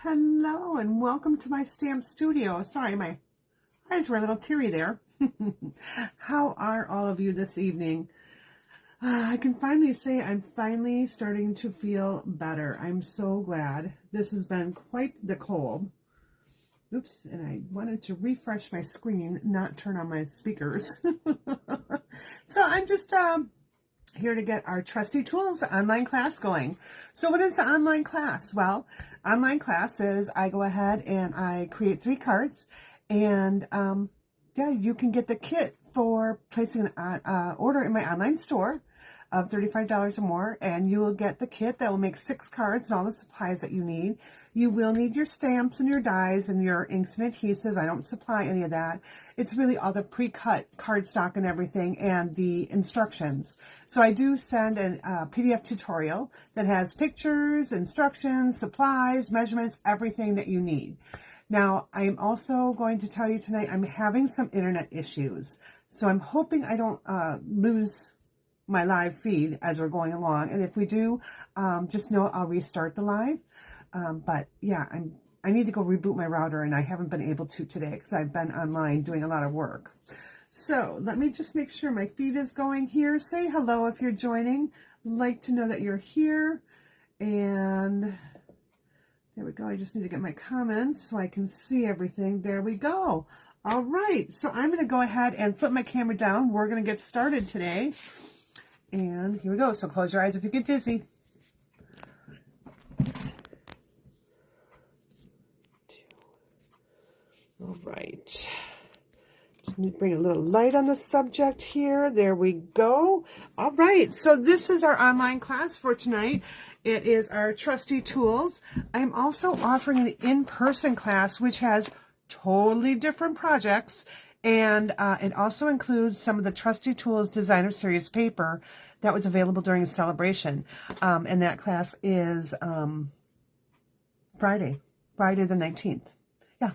Hello and welcome to my stamp studio. Sorry, my eyes were a little teary there. How are all of you this evening? I can finally say I'm finally starting to feel better. I'm so glad. This has been quite the cold. Oops, and I wanted to refresh my screen, not turn on my speakers. So I'm just here to get our Trusty Tools online class going. So what is the online class? Well, online class is I go ahead and I create 3 cards, and yeah, you can get the kit for placing an order in my online store of $35 or more, and you will get the kit that will make 6 cards and all the supplies that you need. You will need your stamps and your dies and your inks and adhesives. I don't supply any of that. It's really all the pre-cut cardstock and everything and the instructions. So I do send a PDF tutorial that has pictures, instructions, supplies, measurements, everything that you need. Now, I'm also going to tell you tonight I'm having some internet issues. So I'm hoping I don't lose my live feed as we're going along, and if we do, just know I'll restart the live. But yeah, I need to go reboot my router, and I haven't been able to today because I've been online doing a lot of work. So let me just make sure my feed is going here. Say hello if you're joining. Like to know that you're here. And there we go. I just need to get my comments so I can see everything. There we go. All right. So I'm going to go ahead and flip my camera down. We're going to get started today. And here we go. So close your eyes if you get dizzy. All right. Just need to bring a little light on the subject here. There we go. All right. So this is our online class for tonight. It is our Trusty Tools. I'm also offering an in-person class, which has totally different projects. And it also includes some of the Trusty Tools Designer Series paper that was available during a celebration. And that class is Friday the 19th. Yeah.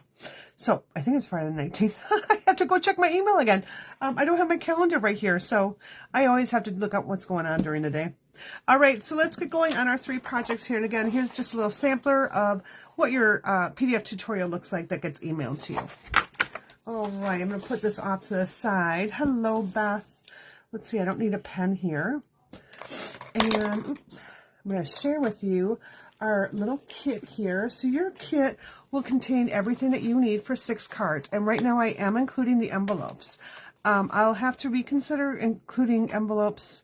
So I think it's Friday the 19th. I have to go check my email again. I don't have my calendar right here, so I always have to look up what's going on during the day. All right, so let's get going on our 3 projects here. And again, here's just a little sampler of what your PDF tutorial looks like that gets emailed to you. All right, I'm going to put this off to the side. Hello, Beth. Let's see, I don't need a pen here. And I'm going to share with you our little kit here. So your kit will contain everything that you need for 6 cards. And right now I am including the envelopes. I'll have to reconsider including envelopes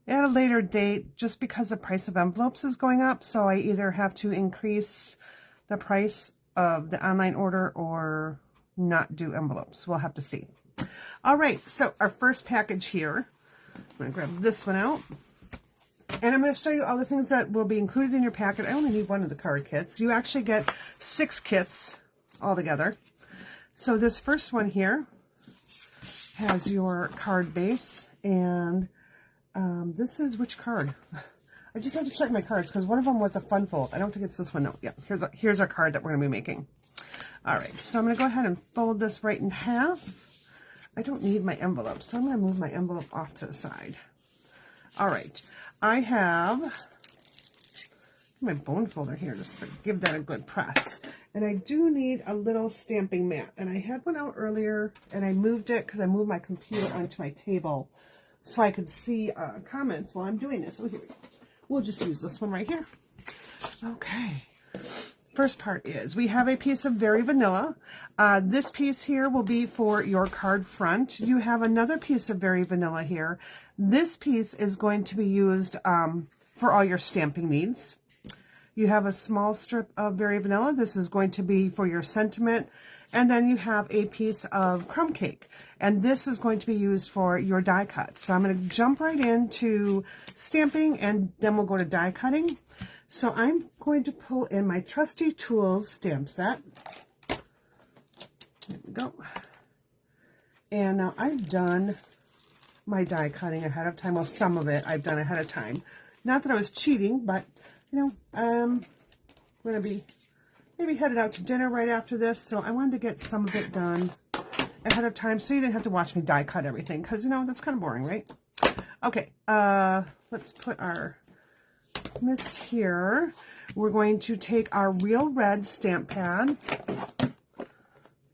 at a later date just because the price of envelopes is going up. So I either have to increase the price of the online order or not do envelopes. We'll have to see. All right, so our first package here, I'm going to grab this one out. And I'm going to show you all the things that will be included in your packet. I only need 1 of the card kits. You actually get 6 kits altogether. So this first one here has your card base. And this is which card? I just have to check my cards because one of them was a fun fold. I don't think it's this one. No, yeah, here's our card that we're going to be making. All right, so I'm going to go ahead and fold this right in half. I don't need my envelope, so I'm going to move my envelope off to the side. All right. I have my bone folder here just to give that a good press. And I do need a little stamping mat. And I had one out earlier and I moved it because I moved my computer onto my table so I could see comments while I'm doing this. So here we go. We'll just use this one right here. Okay. First part is we have a piece of Very Vanilla. This piece here will be for your card front. You have another piece of Very Vanilla here. This piece is going to be used for all your stamping needs. You have a small strip of Very Vanilla. This is going to be for your sentiment. And then you have a piece of crumb cake. And this is going to be used for your die cuts. So I'm going to jump right into stamping and then we'll go to die cutting. So I'm going to pull in my Trusty Tools stamp set. There we go. And now I've done my die cutting ahead of time. Well, some of it I've done ahead of time. Not that I was cheating, but, you know, I'm going to be maybe headed out to dinner right after this. So I wanted to get some of it done ahead of time so you didn't have to watch me die cut everything because, you know, that's kind of boring, right? Okay, let's put our mist here. we're going to take our real red stamp pad,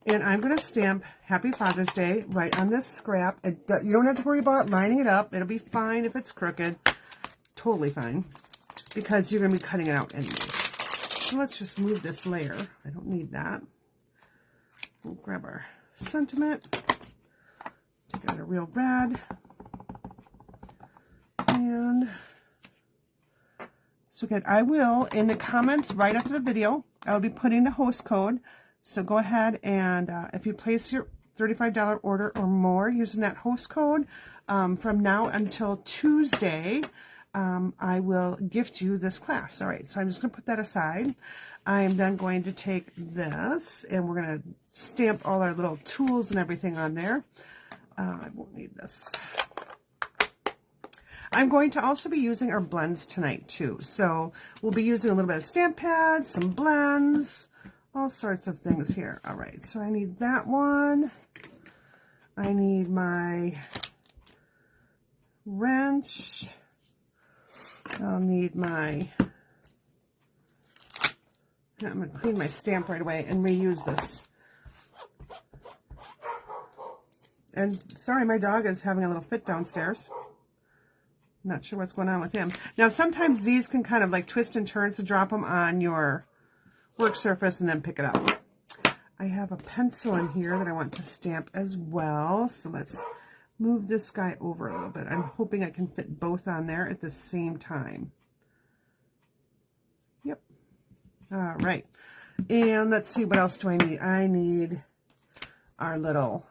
and I'm going to stamp Happy Father's Day right on this scrap. You don't have to worry about lining it up. It'll be fine if it's crooked. Totally fine, because you're going to be cutting it out anyway. So let's just move this layer. I don't need that. We'll grab our sentiment. Take out a real red. And so good. I will, in the comments right after the video, I will be putting the host code. So go ahead and if you place your $35 order or more using that host code, from now until Tuesday, I will gift you this class. All right, so I'm just going to put that aside. I am then going to take this, and we're going to stamp all our little tools and everything on there. I won't need this. I'm going to also be using our blends tonight too. So we'll be using a little bit of stamp pads, some blends, all sorts of things here. All right, so I need that one. I need my wrench. I'll need my, I'm going to clean my stamp right away and reuse this. And sorry, my dog is having a little fit downstairs. Not sure what's going on with him. Now, sometimes these can kind of like twist and turn, so drop them on your work surface and then pick it up. I have a pencil in here that I want to stamp as well. So let's move this guy over a little bit. I'm hoping I can fit both on there at the same time. Yep. All right. And let's see, what else do I need? I need our little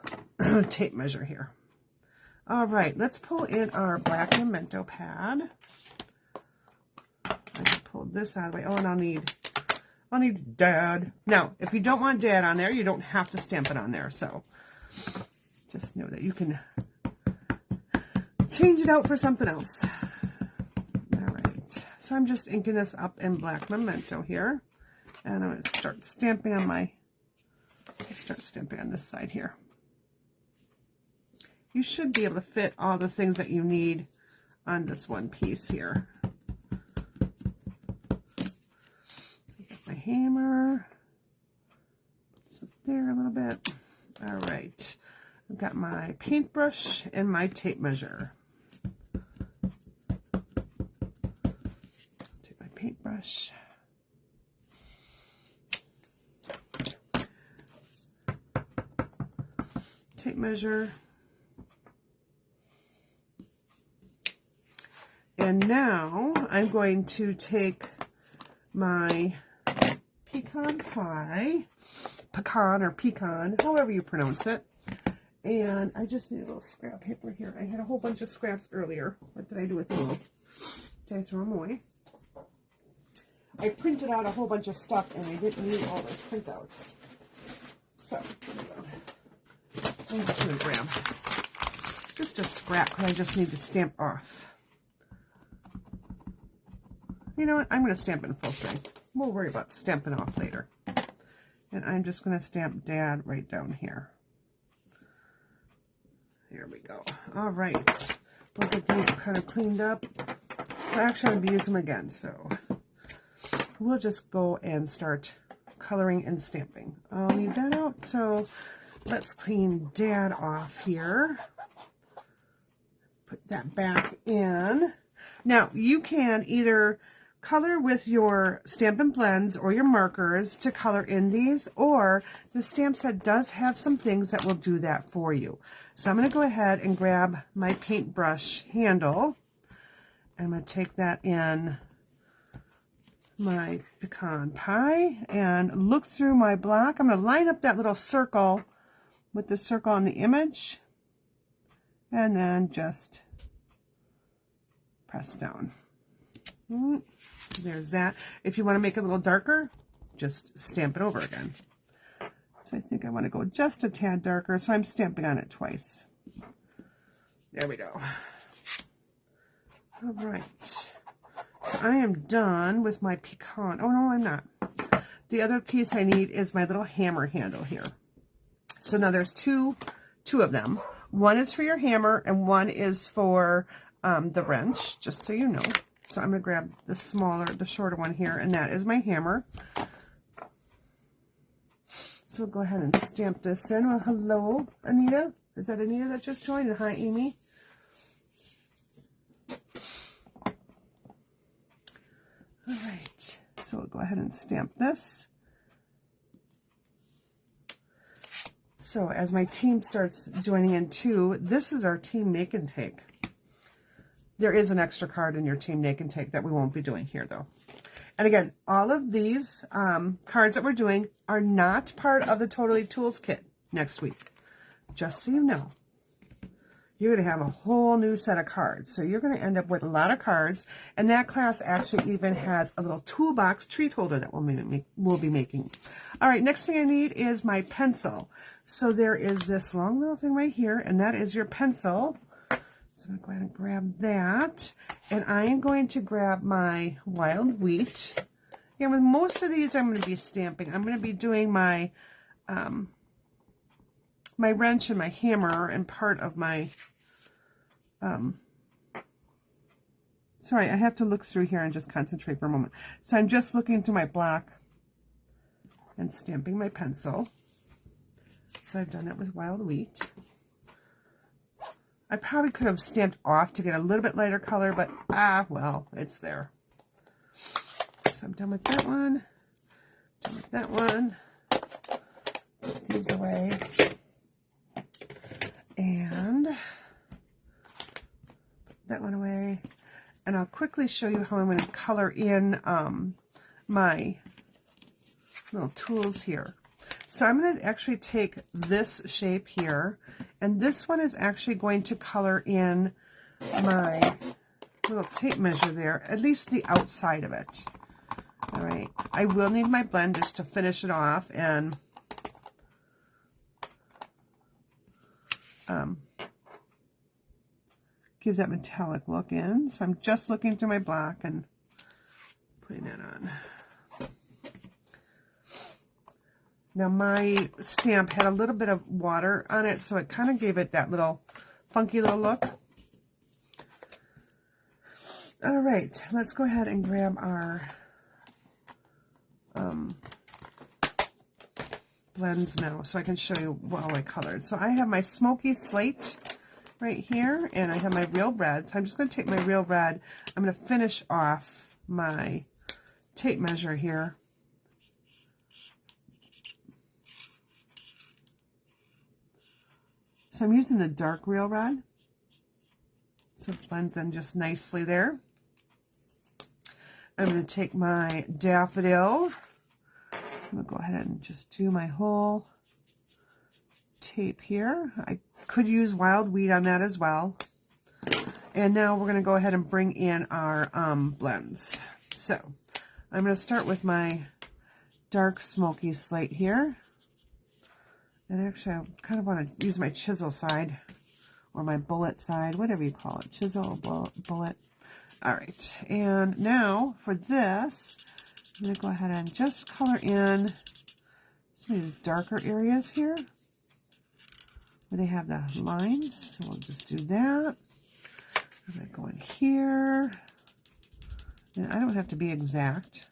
tape measure here. All right, let's pull in our black memento pad. I just pulled this out of the way. Oh, and I'll need Dad. Now, if you don't want Dad on there, you don't have to stamp it on there. So just know that you can change it out for something else. All right, so I'm just inking this up in black memento here, and I'm going to start stamping on this side here. You should be able to fit all the things that you need on this one piece here. Get my hammer. It's up there a little bit. All right. I've got my paintbrush and my tape measure. Take my paintbrush. Tape measure. And now I'm going to take my pecan pie, however you pronounce it. And I just need a little scrap paper here. I had a whole bunch of scraps earlier. What did I do with them? Did I throw them away? I printed out a whole bunch of stuff and I didn't need all those printouts. So, I'm just going to grab just a scrap because I just need to stamp off. You know what? I'm going to stamp in full strength. We'll worry about stamping off later. And I'm just going to stamp Dad right down here. There we go. All right. We'll get these kind of cleaned up. Actually, I'm going to use them again, so we'll just go and start coloring and stamping. I'll leave that out. So let's clean Dad off here. Put that back in. Now, you can either color with your Stampin' Blends or your markers to color in these, or the stamp set does have some things that will do that for you. So I'm going to go ahead and grab my paintbrush handle. I'm going to take that in my pecan pie and look through my block. I'm going to line up that little circle with the circle on the image and then just press down. So there's that. If you want to make it a little darker, just stamp it over again. So I think I want to go just a tad darker, so I'm stamping on it twice. There we go. All right. So I am done with my pecan. Oh, no, I'm not. The other piece I need is my little hammer handle here. So now there's two of them. One is for your hammer and one is for the wrench, just so you know. So I'm going to grab the shorter one here, and that is my hammer. So we'll go ahead and stamp this in. Well, hello, Anita. Is that Anita that just joined? And hi, Amy. All right. So we'll go ahead and stamp this. So as my team starts joining in too, this is our team make and take. There is an extra card in your team make and take that we won't be doing here though. And again, all of these cards that we're doing are not part of the Totally Tools kit next week. Just so you know, you're going to have a whole new set of cards. So you're going to end up with a lot of cards. And that class actually even has a little toolbox treat holder that we'll be making. All right, next thing I need is my pencil. So there is this long little thing right here, and that is your pencil. So I'm going to go ahead and grab that. And I am going to grab my wild wheat. Yeah, with most of these I'm going to be stamping. I'm going to be doing my my wrench and my hammer and part of my sorry, I have to look through here and just concentrate for a moment. So I'm just looking through my block and stamping my pencil. So I've done that with wild wheat. I probably could have stamped off to get a little bit lighter color, but well, it's there. So I'm done with that one. Done with that one. Put these away. And put that one away. And I'll quickly show you how I'm going to color in my little tools here. So I'm going to actually take this shape here, and this one is actually going to color in my little tape measure there, at least the outside of it. All right, I will need my blend just to finish it off and give that metallic look in. So I'm just looking through my block and putting that on. Now my stamp had a little bit of water on it, so it kind of gave it that little funky little look. All right, let's go ahead and grab our blends now so I can show you how I colored. So I have my smoky slate right here, and I have my real red. So I'm just going to take my real red. I'm going to finish off my tape measure here. So I'm using the dark real red, so it blends in just nicely there. I'm going to take my daffodil. I'm going to go ahead and just do my whole tape here. I could use wild wheat on that as well. And now we're going to go ahead and bring in our blends. So I'm going to start with my dark smoky slate here. And actually, I kind of want to use my chisel side, or my bullet side, whatever you call it, chisel, bullet. All right, and now for this, I'm going to go ahead and just color in some of these darker areas here, where they have the lines. So we'll just do that. I'm going to go in here, and I don't have to be exact.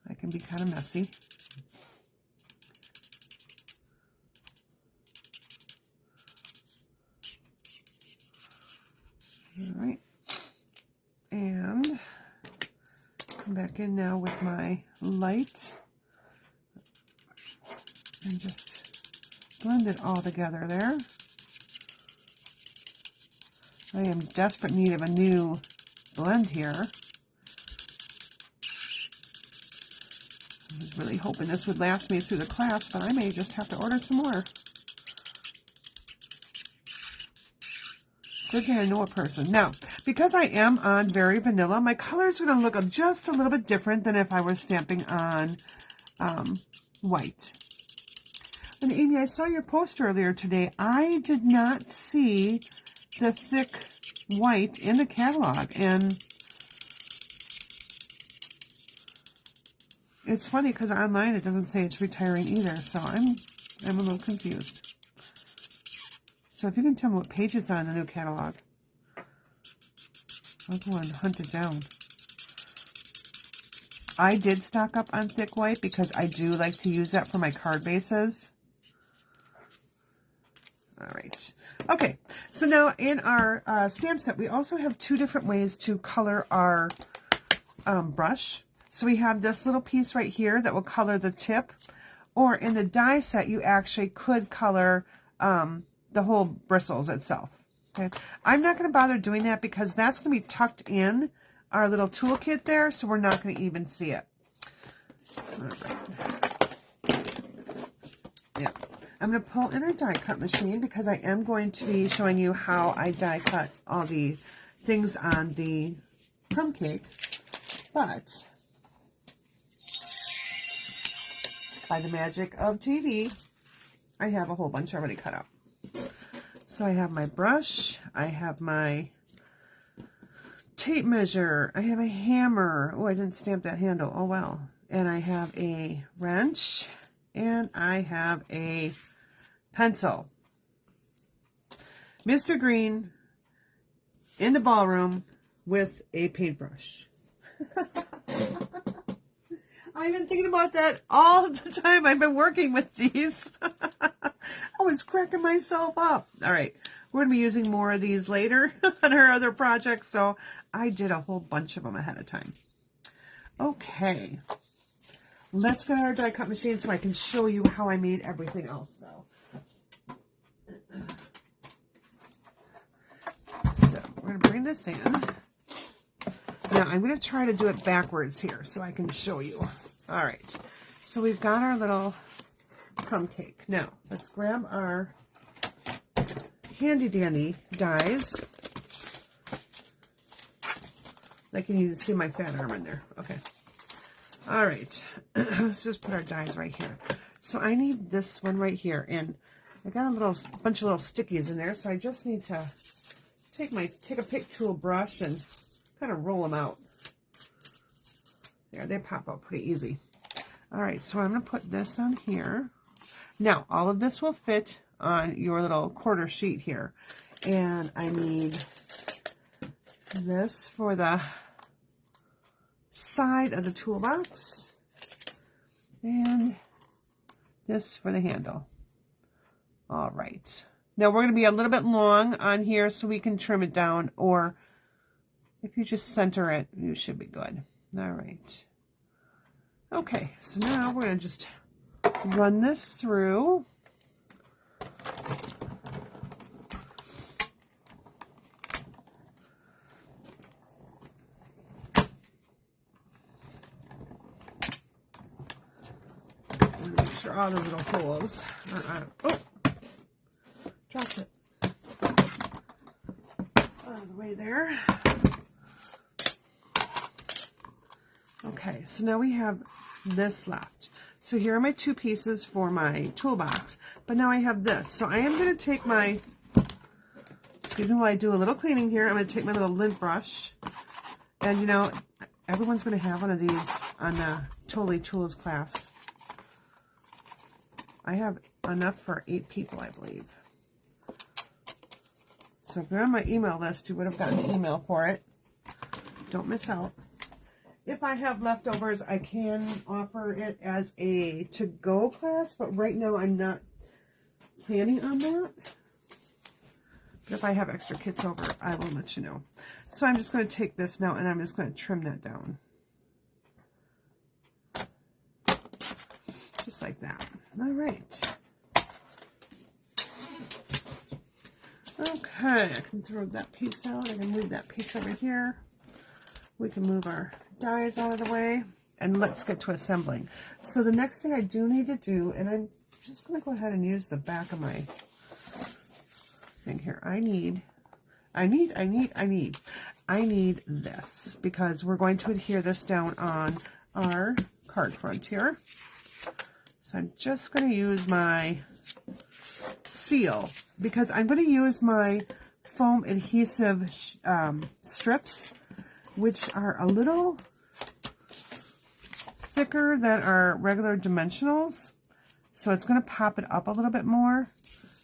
I can be kind of messy. All right. And come back in now with my light and just blend it all together there. I am in desperate need of a new blend here. I was really hoping this would last me through the class, but I may just have to order some more. Good thing I know a person. Now, because I am on very vanilla, my colors are going to look just a little bit different than if I was stamping on white. And Amy, I saw your post earlier today. I did not see the thick white in the catalog, and it's funny because online it doesn't say it's retiring either, so I'm a little confused. So if you can tell me what page it's on the new catalog. I was going to hunt it down. I did stock up on thick white because I do like to use that for my card bases. All right. Okay, so now in our stamp set, we also have two different ways to color our brush. So we have this little piece right here that will color the tip, or in the die set, you actually could color the whole bristles itself. Okay, I'm not going to bother doing that because that's going to be tucked in our little toolkit there, so we're not going to even see it. All right. Yeah. I'm going to pull in our die cut machine because I am going to be showing you how I die cut all the things on the crumb cake, but by the magic of TV, I have a whole bunch already cut out. So I have my brush, I have my tape measure, I have a hammer. Oh, I didn't stamp that handle. Oh, well. And I have a wrench, and I have a pencil. Mr. Green in the ballroom with a paintbrush. I've been thinking about that all the time I've been working with these. I was cracking myself up. All right, we're going to be using more of these later on our other projects, so I did a whole bunch of them ahead of time. Okay, let's get our die cut machine so I can show you how I made everything else, though. So we're going to bring this in. Now, I'm going to try to do it backwards here so I can show you. All right, so we've got our little crumb cake. Now, let's grab our handy dandy dies. I can even see my fat arm in there. Okay. All right, let's just put our dies right here. So I need this one right here, and I got a little bunch of little stickies in there, so I just need to take a pick tool brush and kind of roll them out. There, they pop out pretty easy. All right, so I'm going to put this on here. Now, all of this will fit on your little quarter sheet here. And I need this for the side of the toolbox. And this for the handle. All right. Now, we're going to be a little bit long on here so we can trim it down, or if you just center it, you should be good. All right. Okay, so now we're going to just run this through. Make sure all the little holes are out. Oh, dropped it. Out of the way there. Okay, so now we have this left. So here are my two pieces for my toolbox, but now I have this. So I am going to take my, excuse me while I do a little cleaning here, I'm going to take my little lint brush, and you know, everyone's going to have one of these on the Totally Tools class. I have enough for 8 people, I believe. So if you're on my email list, you would have gotten an email for it. Don't miss out. If I have leftovers, I can offer it as a to-go class, but right now I'm not planning on that. But if I have extra kits over, I will let you know. So I'm just going to take this now, and I'm just going to trim that down. Just like that. All right. Okay, I can throw that piece out. I can move that piece over here. We can move our dies out of the way, and let's get to assembling. So the next thing I do need to do, and I'm just going to go ahead and use the back of my thing here. I need this because we're going to adhere this down on our card front here. So I'm just going to use my seal because I'm going to use my foam adhesive strips, which are a little thicker than our regular dimensionals. So it's going to pop it up a little bit more.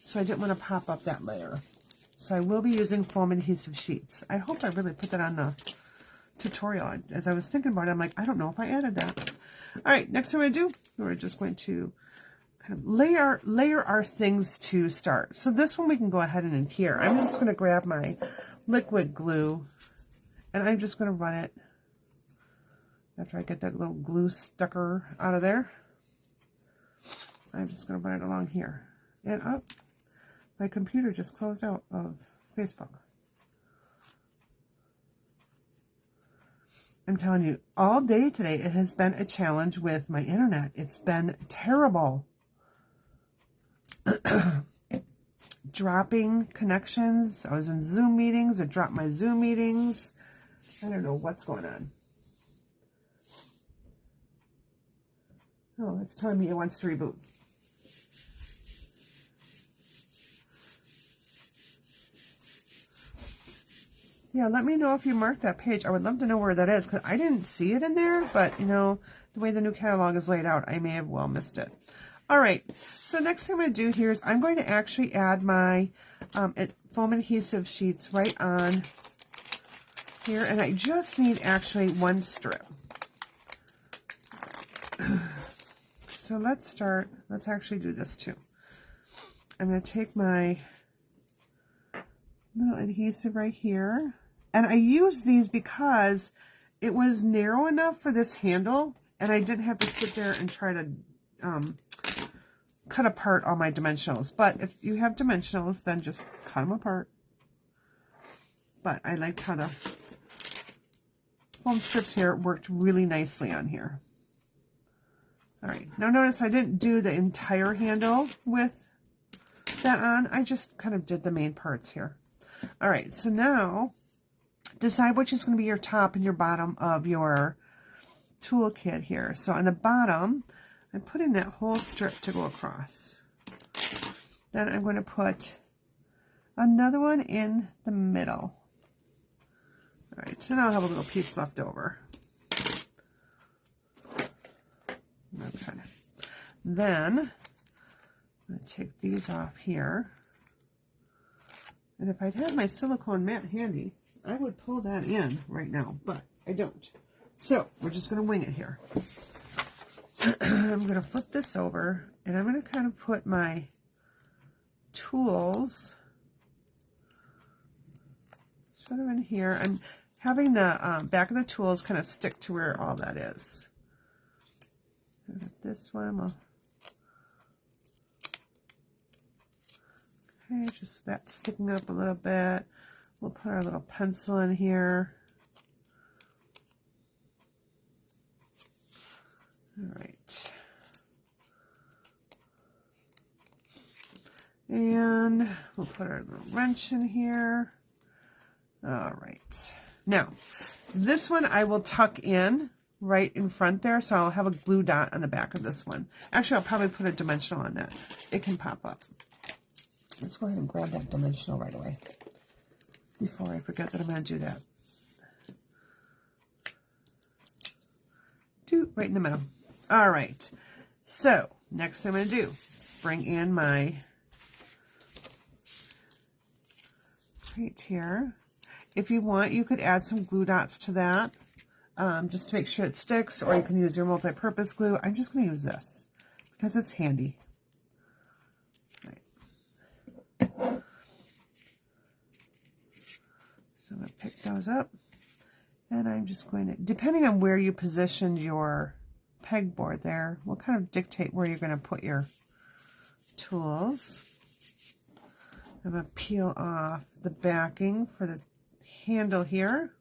So I didn't want to pop up that layer. So I will be using foam adhesive sheets. I hope I really put that on the tutorial. As I was thinking about it, I'm like, I don't know if I added that. All right, next thing we're going to do, we're just going to kind of layer our things to start. So this one we can go ahead and adhere. I'm just going to grab my liquid glue, and I'm just going to run it after I get that little glue stucker out of there. I'm just going to run it along here. And up, my computer just closed out of Facebook. I'm telling you, all day today it has been a challenge with my internet. It's been terrible. Dropping connections. I was in Zoom meetings. It dropped my Zoom meetings. I don't know what's going on. Oh, it's telling me it wants to reboot. Yeah, let me know if you marked that page. I would love to know where that is, because I didn't see it in there, but, you know, the way the new catalog is laid out, I may have well missed it. All right, so next thing I'm going to do here is I'm going to actually add my foam adhesive sheets right on here, and I just need actually one strip. So let's actually do this too. I'm going to take my little adhesive right here, and I use these because it was narrow enough for this handle, and I didn't have to sit there and try to cut apart all my dimensionals. But if you have dimensionals, then just cut them apart. But I liked how the foam strips here worked really nicely on here. All right, now notice I didn't do the entire handle with that on. I just kind of did the main parts here. All right, so now decide which is going to be your top and your bottom of your toolkit here. So on the bottom, I'm putting that whole strip to go across. Then I'm going to put another one in the middle. All right, so now I'll have a little piece left over. Okay. Then I'm going to take these off here. And if I'd had my silicone mat handy, I would pull that in right now, but I don't. So we're just going to wing it here. I'm going to flip this over, and I'm going to kind of put my tools sort of in here. I'm having the back of the tools kind of stick to where all that is. So this one, okay, just that sticking up a little bit. We'll put our little pencil in here. All right. And we'll put our little wrench in here. All right. Now, this one I will tuck in right in front there, so I'll have a glue dot on the back of this one. Actually, I'll probably put a dimensional on that. It can pop up. Let's go ahead and grab that dimensional right away before I forget that I'm going to do that. Right in the middle. All right. So next thing I'm going to do, bring in my right here. If you want, you could add some glue dots to that, just to make sure it sticks, or you can use your multi-purpose glue. I'm just going to use this because it's handy. Right. So I'm going to pick those up, and I'm just going to, depending on where you positioned your pegboard there, will kind of dictate where you're going to put your tools. I'm going to peel off the backing for the handle here.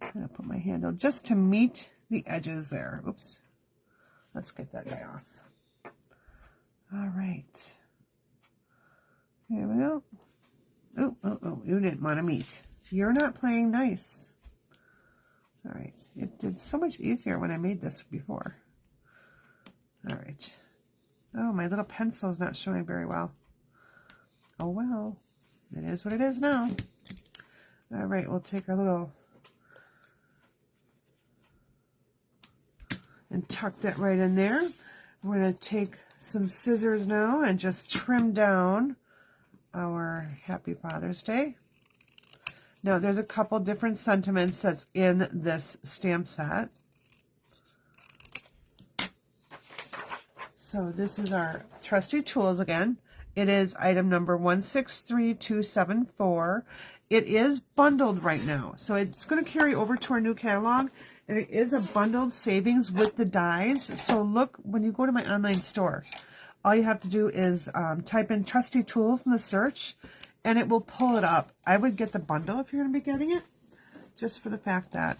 I'm going to put my handle just to meet the edges there. Oops. Let's get that guy off. All right. Here we go. Oh, you didn't want to meet. You're not playing nice. All right. It did so much easier when I made this before. All right. Oh, my little pencil is not showing very well. Oh, well. It is what it is now. All right. We'll take our little and tuck that right in there. We're going to take some scissors now and just trim down our Happy Father's Day. Now, there's a couple different sentiments that's in this stamp set. So this is our Trusty Tools again. It is item number 163274. It is bundled right now, so it's going to carry over to our new catalog, and it is a bundled savings with the dies. So look, when you go to my online store, all you have to do is type in Trusty Tools in the search, and it will pull it up. I would get the bundle if you're going to be getting it, just for the fact that...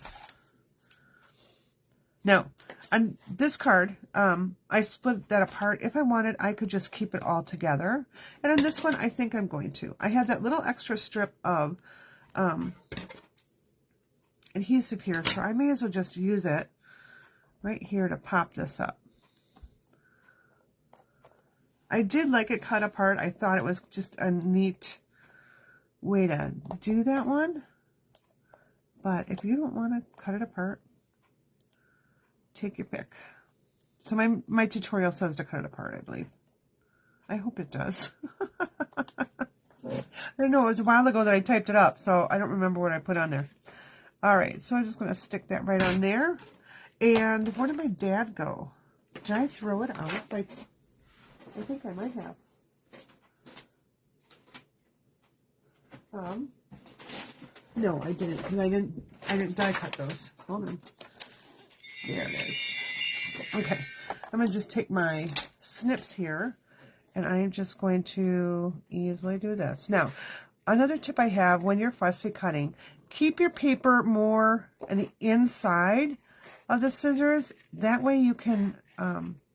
Now, on this card, I split that apart. If I wanted, I could just keep it all together. And on this one, I think I'm going to. I have that little extra strip of adhesive here, so I may as well just use it right here to pop this up. I did like it cut apart. I thought it was just a neat way to do that one. But if you don't want to cut it apart, take your pick. So my tutorial says to cut it apart, I believe. I hope it does. I don't know, it was a while ago that I typed it up, so I don't remember what I put on there. All right, so I'm just going to stick that right on there. And where did my dad go? Did I throw it out? Like, I think I might have. No, I didn't, because I didn't die cut those. Hold on. There it is. Okay, I'm going to just take my snips here, and I'm just going to easily do this. Now, another tip I have when you're fussy cutting, keep your paper more on the inside of the scissors. That way you can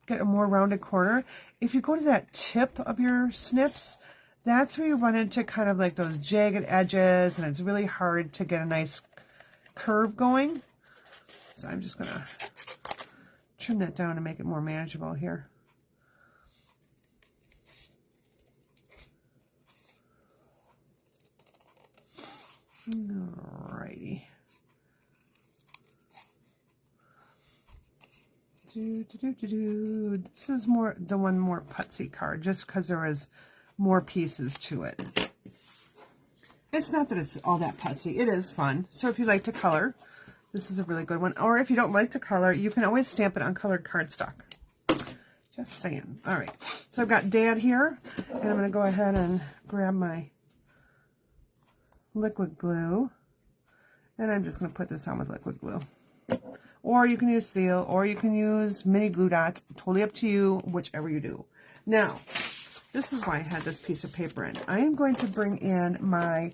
get a more rounded corner. If you go to that tip of your snips, that's where you run into kind of like those jagged edges, and it's really hard to get a nice curve going. So I'm just going to trim that down to make it more manageable here. Alrighty. This is more the one more putsy card, just because there is more pieces to it. It's not that it's all that putsy. It is fun. So if you like to color, this is a really good one. Or if you don't like to color, you can always stamp it on colored cardstock. Just saying. All right. So I've got Dad here, and I'm going to go ahead and grab my liquid glue, and I'm just going to put this on with liquid glue. Or you can use seal, or you can use mini glue dots. Totally up to you, whichever you do. Now, this is why I had this piece of paper in. I am going to bring in my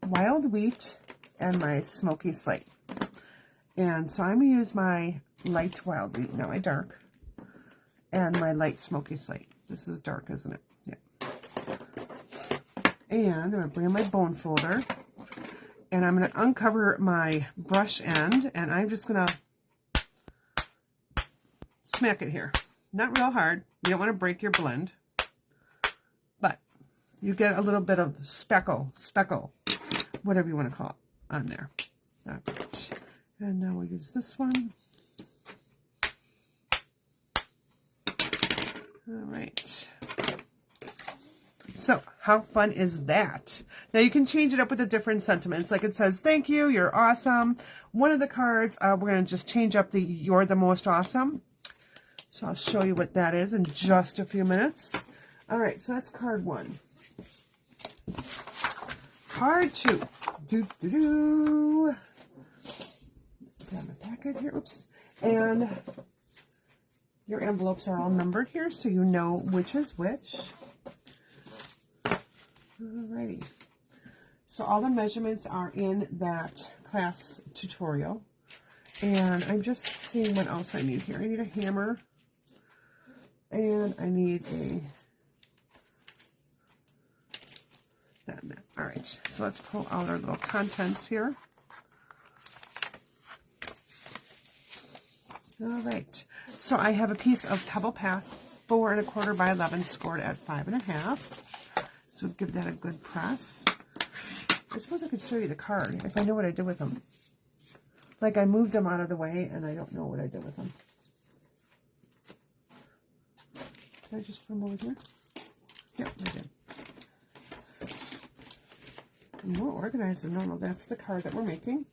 wild wheat and my smoky slate. And so I'm going to use my light wild wheat, not my dark, and my light smoky slate. This is dark, isn't it? Yeah. And I'm going to bring in my bone folder, and I'm going to uncover my brush end, and I'm just going to smack it here. Not real hard. You don't want to break your blend, but you get a little bit of speckle, whatever you want to call it, on there. All right. And now we'll use this one. All right. So how fun is that? Now you can change it up with the different sentiments. Like it says, thank you, you're awesome. One of the cards, we're going to just change up the you're the most awesome. So I'll show you what that is in just a few minutes. All right, so that's card one. Card two. Got my packet here, oops. And your envelopes are all numbered here, so you know which is which. Alrighty. So all the measurements are in that class tutorial. And I'm just seeing what else I need here. I need a hammer. And I need a... that. Alright, so let's pull out our little contents here. All right, so I have a piece of Pebble Path 4 1/4 by 11 scored at 5 1/2. So give that a good press. I suppose I could show you the card if I know what I did with them. Like I moved them out of the way and I don't know what I did with them. Did I just put them over here? Yep, I did. more organized than normal. That's the card that we're making.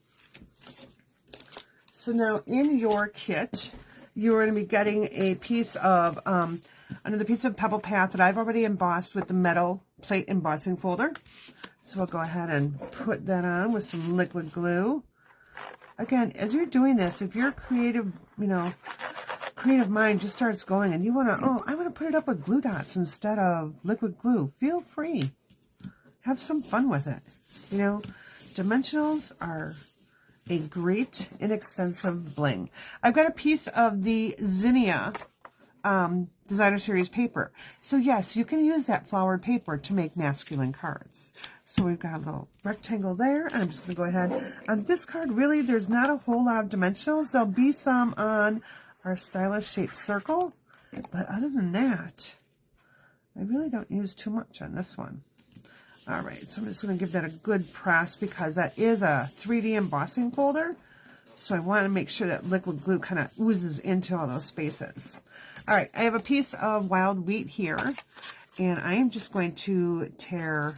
So now in your kit, you're going to be getting a piece of, another piece of Pebble Path that I've already embossed with the metal plate embossing folder. So we'll go ahead and put that on with some liquid glue. Again, as you're doing this, if your creative, creative mind just starts going and you want to, oh, I want to put it up with glue dots instead of liquid glue, feel free. Have some fun with it. Dimensionals are a great, inexpensive bling. I've got a piece of the Zinnia Designer Series paper. So yes, you can use that flowered paper to make masculine cards. So we've got a little rectangle there, and I'm just going to go ahead. On this card, really, there's not a whole lot of dimensionals. There'll be some on our stylish shaped circle, but other than that, I really don't use too much on this one. All right, so I'm just going to give that a good press because that is a 3D embossing folder. So I want to make sure that liquid glue kind of oozes into all those spaces. All right, I have a piece of wild wheat here, and I am just going to tear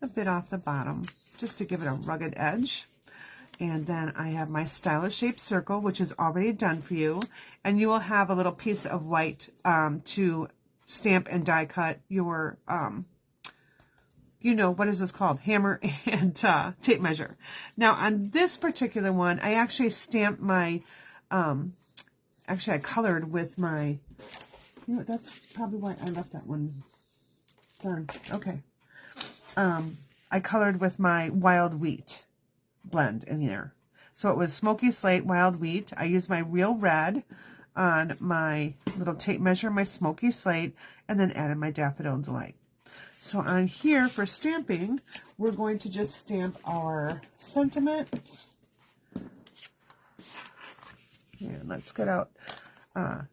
a bit off the bottom just to give it a rugged edge. And then I have my stylish shaped circle, which is already done for you. And you will have a little piece of white to stamp and die cut your what is this called? Hammer and tape measure. Now on this particular one, I actually stamped my, actually I colored with my, that's probably why I left that one done. Okay. I colored with my wild wheat blend in there. So it was smoky slate, wild wheat. I used my real red on my little tape measure, my smoky slate, and then added my Daffodil Delight. So on here for stamping, we're going to just stamp our sentiment. And let's get out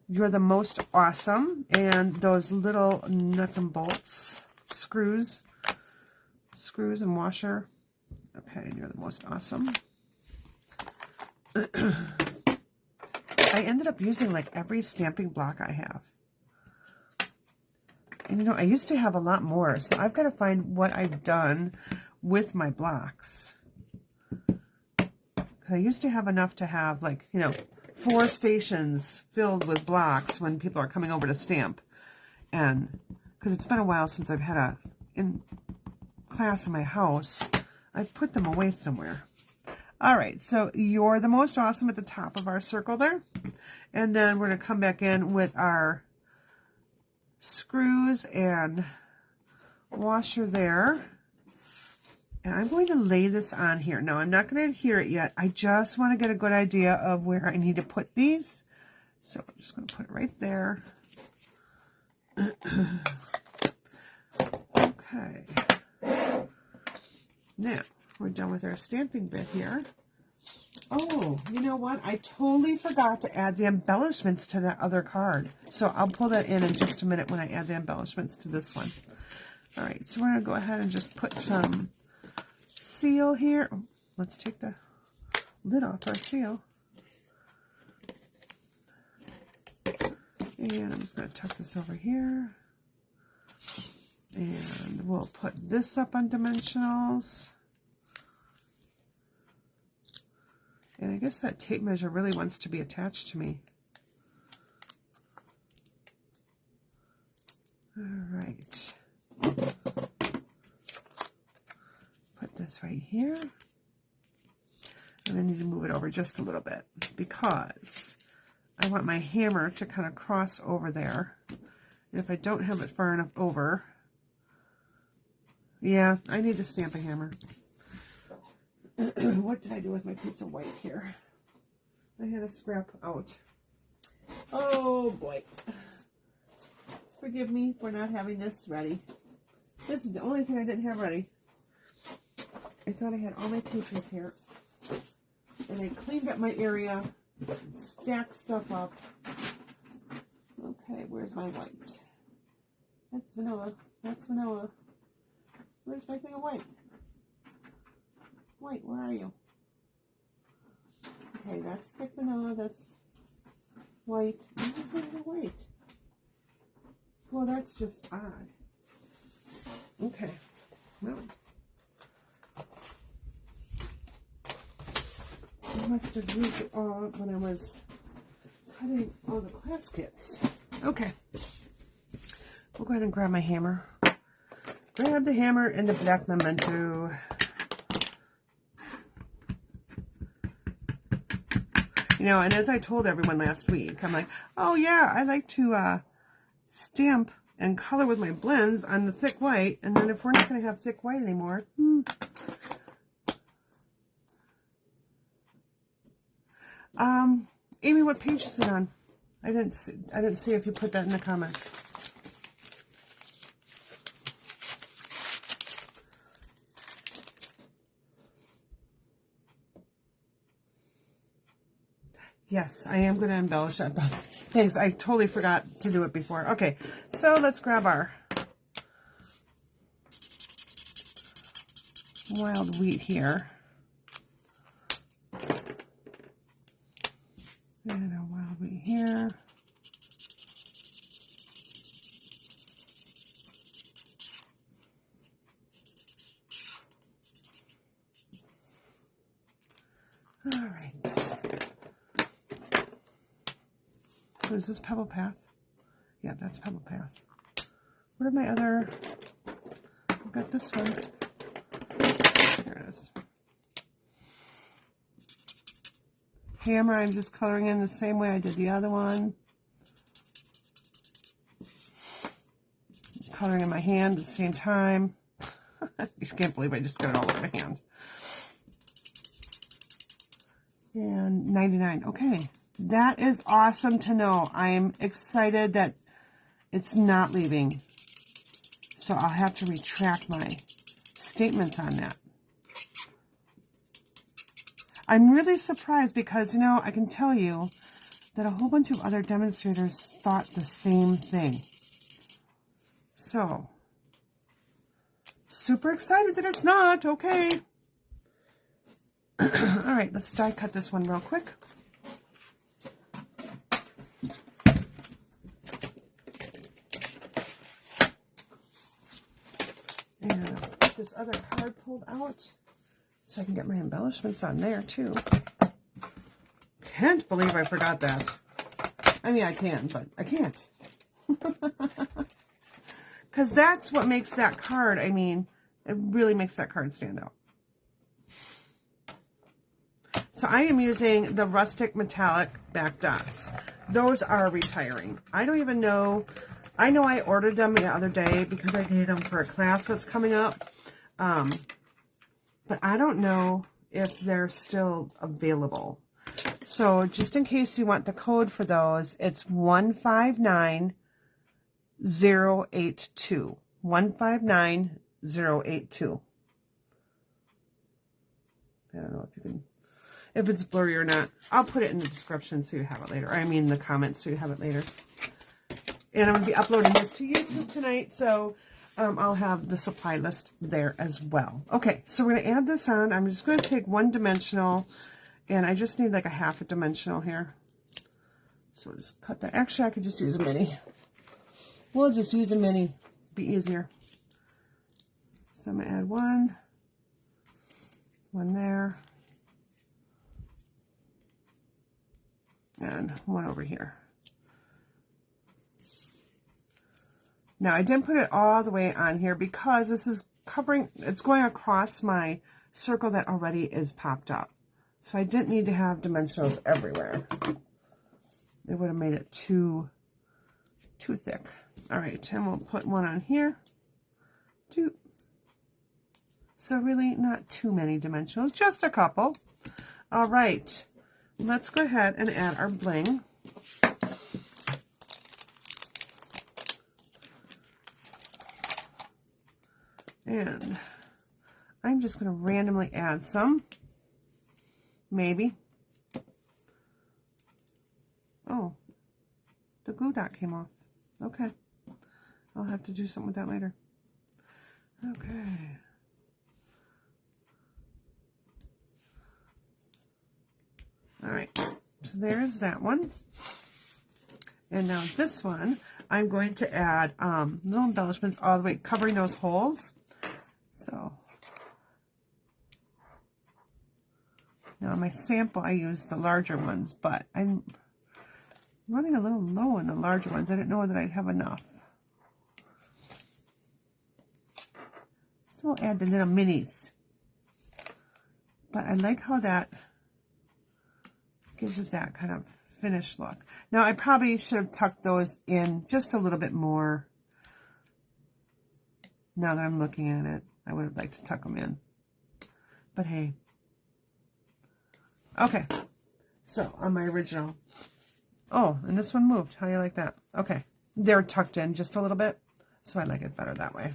You're the Most Awesome, and those little nuts and bolts, screws and washer. Okay, You're the Most Awesome. I ended up using like every stamping block I have. And I used to have a lot more, so I've got to find what I've done with my blocks. I used to have enough to have 4 stations filled with blocks when people are coming over to stamp. And because it's been a while since I've had in class in my house, I've put them away somewhere. All right, so You're the Most Awesome at the top of our circle there. And then we're going to come back in with our screws and washer there. And I'm going to lay this on here. Now, I'm not going to adhere it yet. I just want to get a good idea of where I need to put these. So I'm just going to put it right there. Okay. Now, we're done with our stamping bit here. Oh, you know what? I totally forgot to add the embellishments to that other card. So I'll pull that in just a minute when I add the embellishments to this one. All right, so we're going to go ahead and just put some seal here. Oh, let's take the lid off our seal. And I'm just going to tuck this over here. And we'll put this up on dimensionals. And I guess that tape measure really wants to be attached to me. All right. Put this right here. And I need to move it over just a little bit because I want my hammer to kind of cross over there. And if I don't have it far enough over, yeah, I need to stamp a hammer. What did I do with my piece of white here? I had a scrap out. Oh boy. Forgive me for not having this ready. This is the only thing I didn't have ready. I thought I had all my papers here. And I cleaned up my area, stacked stuff up. Okay, where's my white? That's vanilla. That's vanilla. Where's my thing of white? White, where are you? Okay, that's thick vanilla, that's white. Where's my other white? Well, that's just odd. Okay, well, must have used it all when I was cutting all the class kits. Okay. We'll go ahead and grab my hammer. Grab the hammer and the black memento. You know, and as I told everyone last week, I'm like, oh yeah, I like to stamp and color with my blends on the thick white, and then if we're not going to have thick white anymore, Amy, what page is it on? I didn't see if you put that in the comments. Yes, I am going to embellish that. Thanks, I totally forgot to do it before. Okay, so let's grab our wild wheat here. And our wild wheat here. All right. So is this Pebble Path? Yeah, that's Pebble Path. What are my other? I've got this one. There it is. Hammer, I'm just coloring in the same way I did the other one. Coloring in my hand at the same time. You can't believe I just got it all over my hand. And 99. Okay. That is awesome to know. I'm excited that it's not leaving. So I'll have to retract my statements on that. I'm really surprised because, you know, I can tell you that a whole bunch of other demonstrators thought the same thing. So, super excited that it's not. Okay. All right, let's die cut this one real quick. And I'll get this other card pulled out so I can get my embellishments on there too. Can't believe I forgot that. I mean, I can, but I can't. Because that's what makes that card, I mean, it really makes that card stand out. So I am using the rustic metallic back dots. Those are retiring. I don't even know. I know I ordered them the other day because I need them for a class that's coming up. But I don't know if they're still available. So just in case you want the code for those, it's 159082. 159082. I don't know if you can, if it's blurry or not. I'll put it in the description so you have it later. I mean the comments so you have it later. And I'm going to be uploading this to YouTube tonight, so I'll have the supply list there as well. Okay, so we're going to add this on. I'm just going to take one dimensional, and I just need like a half a dimensional here. So we'll just cut that. Actually, I could just use a mini. We'll just use a mini. Be easier. So I'm going to add one there, and one over here. Now, I didn't put it all the way on here because this is covering, it's going across my circle that already is popped up. So I didn't need to have dimensionals everywhere. It would have made it too thick. All right, and we'll put one on here. Two. So really not too many dimensionals, just a couple. All right, let's go ahead and add our bling. And I'm just going to randomly add some, maybe. Oh, the glue dot came off. Okay. I'll have to do something with that later. Okay. All right. So there's that one. And now this one, I'm going to add little embellishments all the way, covering those holes. So Now, on my sample, I used the larger ones, but I'm running a little low on the larger ones. I didn't know that I'd have enough. So we'll add the little minis. But I like how that gives it that kind of finished look. Now, I probably should have tucked those in just a little bit more. Now that I'm looking at it, I would have liked to tuck them in. But hey. Okay. So, on my original. Oh, and this one moved. How do you like that? Okay. They're tucked in just a little bit, so I like it better that way.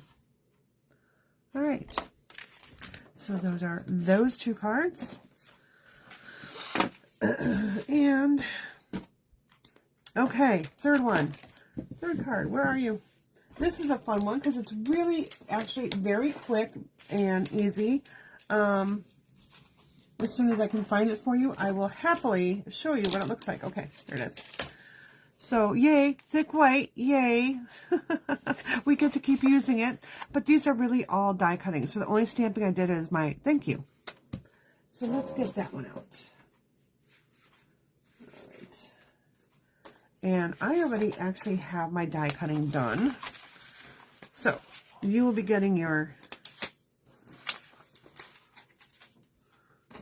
All right. So those are those two cards. And, okay, third one. Third card, where are you? This is a fun one because it's really, actually, very quick and easy. As soon as I can find it for you, I will happily show you what it looks like. Okay, there it is. So, yay, thick white, yay. We get to keep using it. But these are really all die cutting. So the only stamping I did is my thank you. So let's get that one out. All right. And I already actually have my die cutting done. So you will be getting your,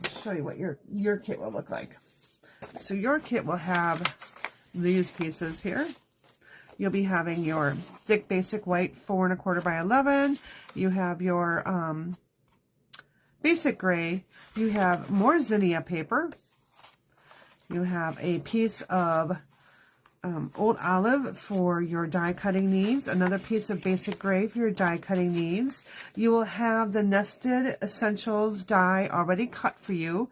I'll show you what your kit will look like. So your kit will have these pieces here. You'll be having your thick basic white 4 1/4 by 11. You have your basic gray. You have more zinnia paper. You have a piece of old olive for your die cutting needs. Another piece of basic gray for your die cutting needs. You will have the nested essentials die already cut for you.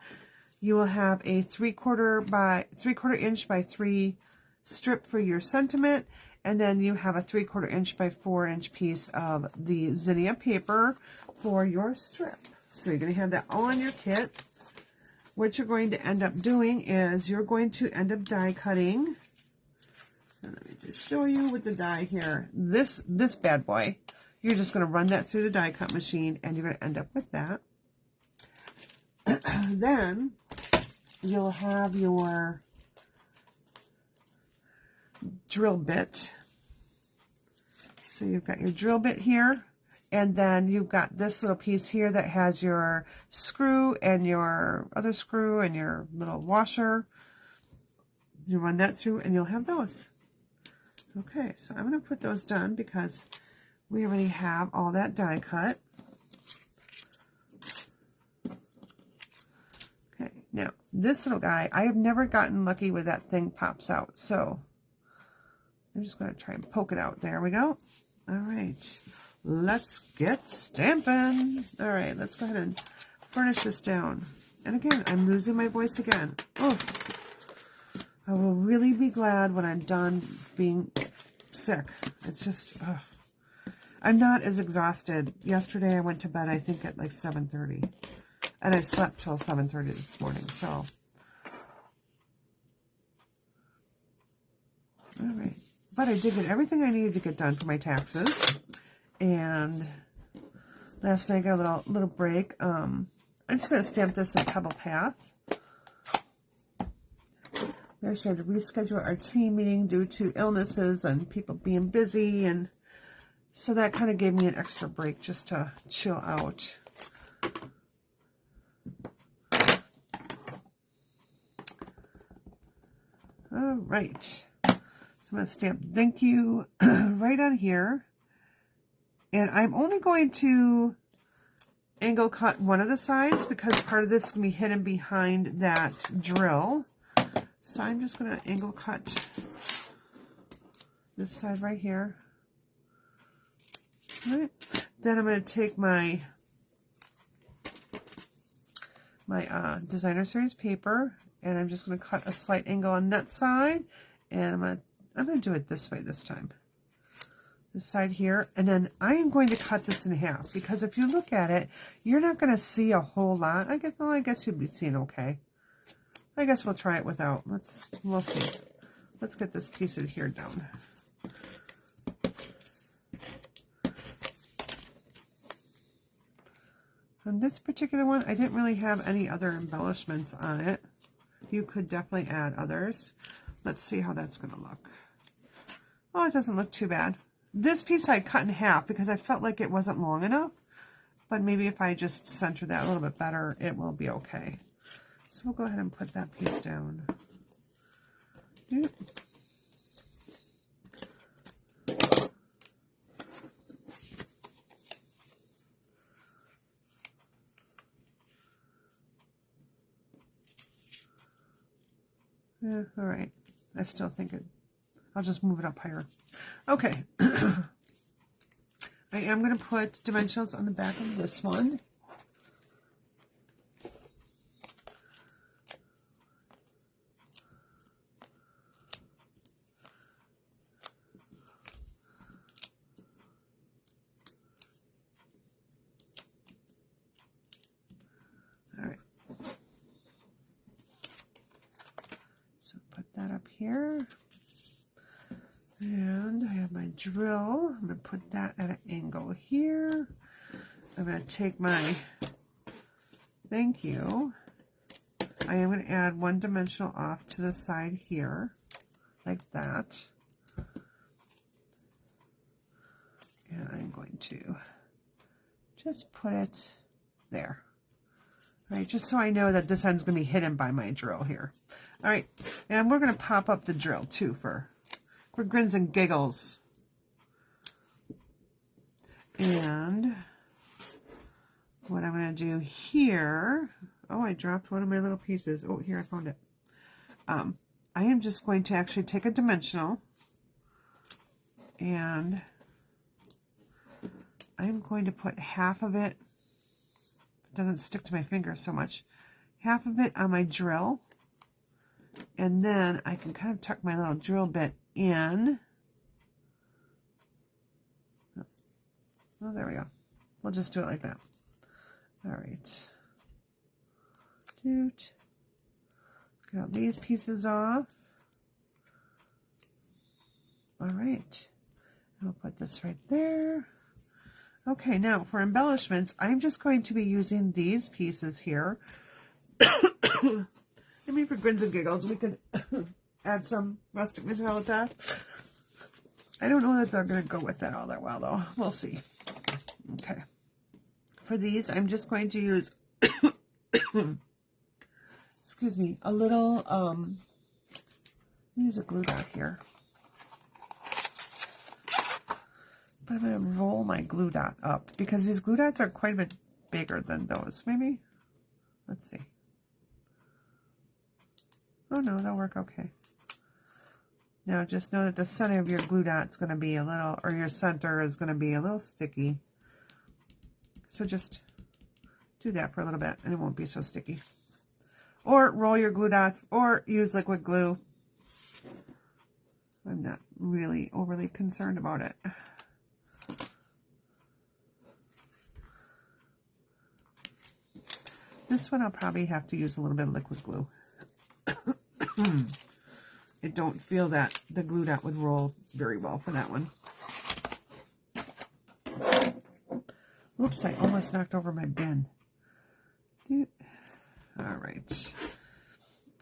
You will have a 3/4 inch by 3 strip for your sentiment, and then you have a 3/4 inch by 4 inch piece of the zinnia paper for your strip. So you're going to have that all in your kit. What you're going to end up doing is you're going to end up die cutting. And let me just show you with the die here. This bad boy, you're just going to run that through the die cut machine, and you're going to end up with that. Then you'll have your drill bit. So you've got your drill bit here, and then you've got this little piece here that has your screw and your other screw and your little washer. You run that through and you'll have those. Okay, so I'm going to put those done because we already have all that die cut. Okay, now this little guy, I have never gotten lucky where that thing pops out, so I'm just going to try and poke it out. There we go. All right, let's get stamping. All right, let's go ahead and furnish this down. And again, I'm losing my voice again. Oh, I will really be glad when I'm done being sick. It's just, I'm not as exhausted. Yesterday I went to bed, I think, at like 7:30. And I slept till 7:30 this morning, so. All right. But I did get everything I needed to get done for my taxes. And last night I got a little break. I'm just going to stamp this in Pebble Path. We actually had to reschedule our team meeting due to illnesses and people being busy. And so that kind of gave me an extra break just to chill out. All right. So I'm going to stamp thank you right on here. And I'm only going to angle cut one of the sides because part of this is going to be hidden behind that drill. So I'm just going to angle cut this side right here. All right. Then I'm going to take my designer series paper, and I'm just going to cut a slight angle on that side, and I'm going to do it this way this time. This side here, and then I am going to cut this in half because if you look at it, you're not going to see a whole lot. I guess you'll be seeing okay. I guess we'll try it without. We'll see. Let's get this piece of here down. On this particular one, I didn't really have any other embellishments on it. You could definitely add others. Let's see how that's going to look. Oh, it doesn't look too bad. This piece I cut in half because I felt like it wasn't long enough. But maybe if I just center that a little bit better, it will be okay. So we'll go ahead and put that piece down. Yep. Yeah, all right. I still think it, I'll just move it up higher. Okay. I am going to put dimensionals on the back of this one. All right. So put that up here. And I have my drill. I'm going to put that at an angle here. I'm going to take my, thank you. I am going to add one dimensional off to the side here, like that. And I'm going to just put it there. All right, just so I know that this end's going to be hidden by my drill here. All right, and we're going to pop up the drill too for grins and giggles. And what I'm going to do here, oh, I dropped one of my little pieces. Oh, here, I found it. I am just going to actually take a dimensional and I'm going to put half of it, doesn't stick to my finger so much, half of it on my drill, and then I can kind of tuck my little drill bit in. Oh, there we go. We'll just do it like that. All right. Doot. Get all these pieces off. All right. I'll put this right there. Okay, now for embellishments, I'm just going to be using these pieces here. I mean, for grins and giggles, we could add some rustic metallica. I don't know that they're going to go with that all that well, though. We'll see. Okay. For these, I'm just going to use, excuse me, a little, use a glue dot here. But I'm going to roll my glue dot up because these glue dots are quite a bit bigger than those. Maybe? Let's see. Oh no, that'll work okay. Now just know that the center of your glue dot is going to be a little, or your center is going to be a little sticky. So just do that for a little bit and it won't be so sticky. Or roll your glue dots or use liquid glue. I'm not really overly concerned about it. This one I'll probably have to use a little bit of liquid glue. I don't feel that the glue dot would roll very well for that one. Oops, I almost knocked over my bin. All right.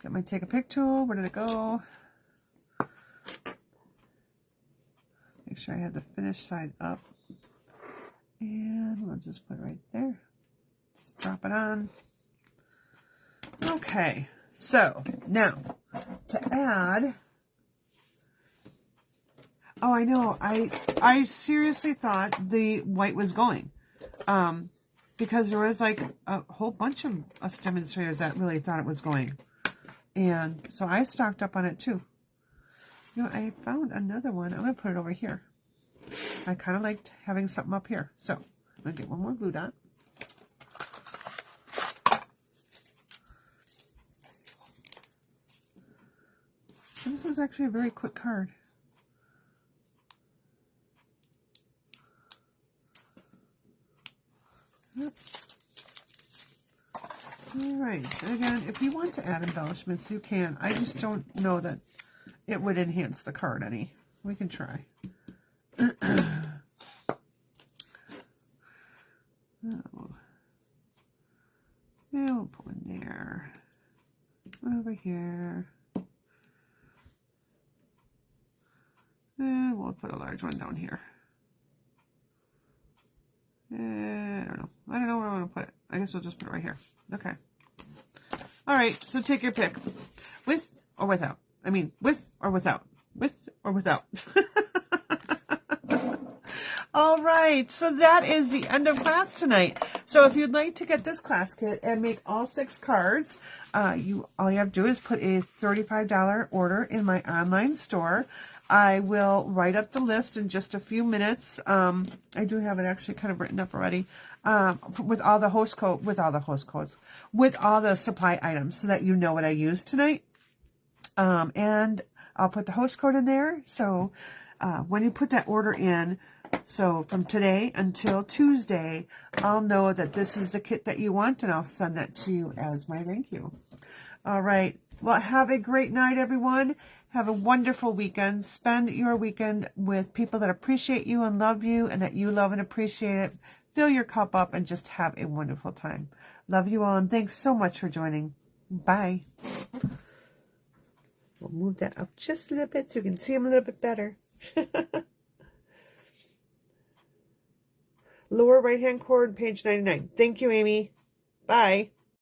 Got my take a pick tool. Where did it go? Make sure I have the finished side up. And we'll just put it right there. Just drop it on. Okay, so now to add, oh, I know, I seriously thought the white was going, because there was like a whole bunch of us demonstrators that really thought it was going, and so I stocked up on it too. You know, I found another one. I'm going to put it over here. I kind of liked having something up here, so I'm going to get one more glue dot. This is actually a very quick card. Yep. All right. And again, if you want to add embellishments, you can. I just don't know that it would enhance the card any. We can try. Oh. And we'll put one there. Over here. And we'll put a large one down here. I don't know. I don't know where I want to put it. I guess we'll just put it right here. Okay. All right. So take your pick. With or without. I mean, with or without. With or without. All right. So that is the end of class tonight. So if you'd like to get this class kit and make all 6 cards, all you have to do is put a $35 order in my online store. I will write up the list in just a few minutes. I do have it actually kind of written up already, with all the host codes, with all the supply items, so that you know what I used tonight. And I'll put the host code in there. So when you put that order in, so from today until Tuesday, I'll know that this is the kit that you want, and I'll send that to you as my thank you. All right. Well, have a great night, everyone. Have a wonderful weekend. Spend your weekend with people that appreciate you and love you, and that you love and appreciate it. Fill your cup up and just have a wonderful time. Love you all, and thanks so much for joining. Bye. We'll move that up just a little bit so you can see them a little bit better. Lower right-hand corner, page 99. Thank you, Amy. Bye.